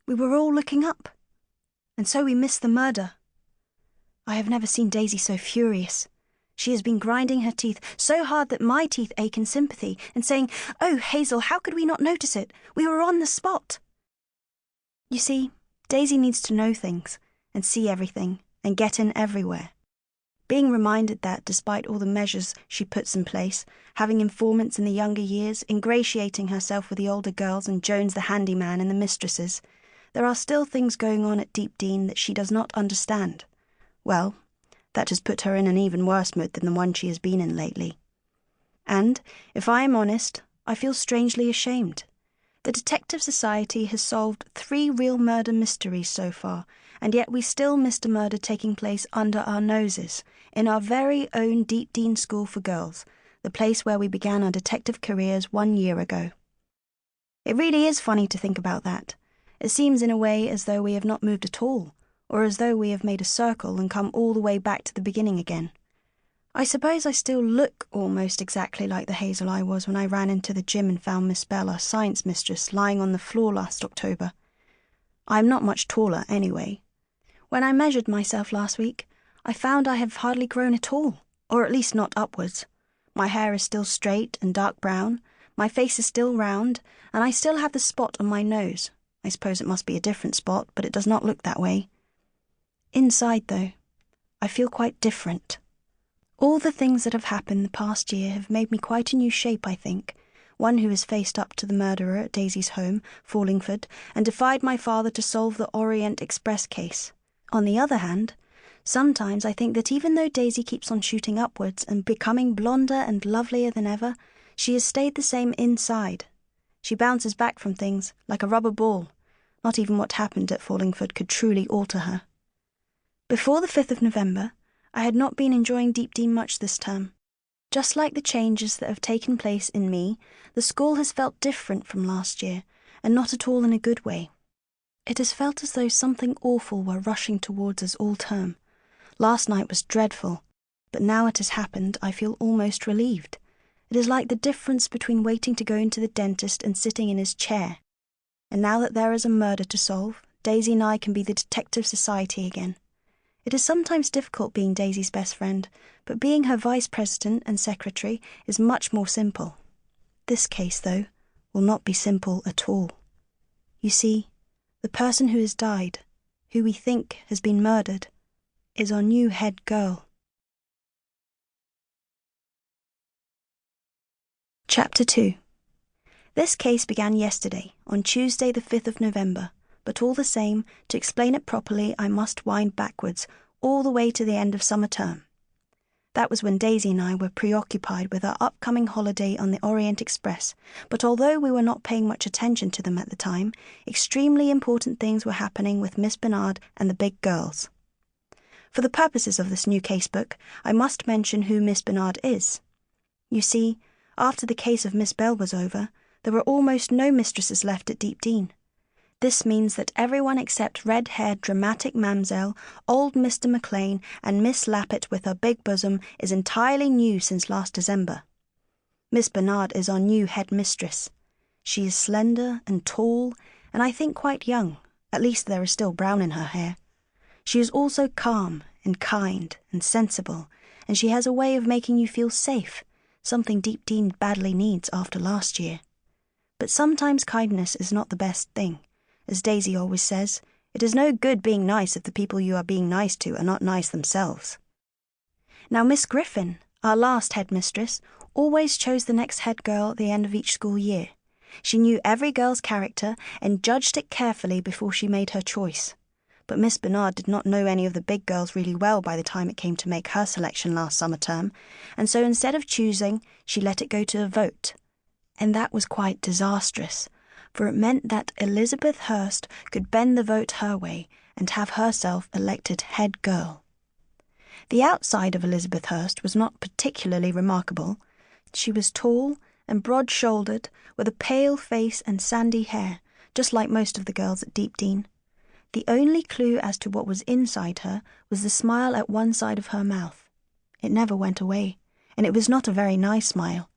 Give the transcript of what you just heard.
We were all looking up, and so we missed the murder. I have never seen Daisy so furious. She has been grinding her teeth so hard that my teeth ache in sympathy and saying, "Oh, Hazel, how could we not notice it? We were on the spot." You see, Daisy needs to know things and see everything and get in everywhere. Being reminded that, despite all the measures she puts in place, having informants in the younger years, ingratiating herself with the older girls and Jones the handyman and the mistresses, there are still things going on at Deepdean that she does not understand. Well, that has put her in an even worse mood than the one she has been in lately. And, if I am honest, I feel strangely ashamed. The Detective Society has solved 3 real murder mysteries so far, and yet we still missed a murder taking place under our noses, in our very own Deepdean School for Girls, the place where we began our detective careers 1 year ago. It really is funny to think about that. It seems in a way as though we have not moved at all, or as though we have made a circle and come all the way back to the beginning again. I suppose I still look almost exactly like the Hazel I was when I ran into the gym and found Miss Bell, our science mistress, lying on the floor last October. I am not much taller anyway. When I measured myself last week, I found I have hardly grown at all, or at least not upwards. My hair is still straight and dark brown, my face is still round, and I still have the spot on my nose. I suppose it must be a different spot, but it does not look that way. Inside, though, I feel quite different. All the things that have happened the past year have made me quite a new shape, I think. One who has faced up to the murderer at Daisy's home, Fallingford, and defied my father to solve the Orient Express case. On the other hand, sometimes I think that even though Daisy keeps on shooting upwards and becoming blonder and lovelier than ever, she has stayed the same inside. She bounces back from things like a rubber ball. Not even what happened at Fallingford could truly alter her. Before the 5th of November, I had not been enjoying Deepdean much this term. Just like the changes that have taken place in me, the school has felt different from last year, and not at all in a good way. It has felt as though something awful were rushing towards us all term. Last night was dreadful, but now it has happened, I feel almost relieved. It is like the difference between waiting to go into the dentist and sitting in his chair. And now that there is a murder to solve, Daisy and I can be the Detective Society again. It is sometimes difficult being Daisy's best friend, but being her vice president and secretary is much more simple. This case, though, will not be simple at all. You see, the person who has died, who we think has been murdered, is our new head girl. Chapter 2. This case began yesterday, on Tuesday the 5th of November, but all the same, to explain it properly, I must wind backwards, all the way to the end of summer term. That was when Daisy and I were preoccupied with our upcoming holiday on the Orient Express, but although we were not paying much attention to them at the time, extremely important things were happening with Miss Bernard and the big girls. For the purposes of this new casebook, I must mention who Miss Bernard is. You see, after the case of Miss Bell was over, there were almost no mistresses left at Deepdean. This means that everyone except red-haired dramatic Mamselle, old Mr. McLean, and Miss Lappet with her big bosom is entirely new since last December. Miss Bernard is our new head mistress. She is slender and tall, and I think quite young, at least there is still brown in her hair. She is also calm and kind and sensible, and she has a way of making you feel safe, something Deepdean badly needs after last year. But sometimes kindness is not the best thing. As Daisy always says, it is no good being nice if the people you are being nice to are not nice themselves. Now Miss Griffin, our last headmistress, always chose the next head girl at the end of each school year. She knew every girl's character and judged it carefully before she made her choice. But Miss Bernard did not know any of the big girls really well by the time it came to make her selection last summer term, and so instead of choosing, she let it go to a vote. And that was quite disastrous, for it meant that Elizabeth Hurst could bend the vote her way and have herself elected head girl. The outside of Elizabeth Hurst was not particularly remarkable. She was tall and broad-shouldered, with a pale face and sandy hair, just like most of the girls at Deepdean. The only clue as to what was inside her was the smile at one side of her mouth. It never went away, and it was not a very nice smile.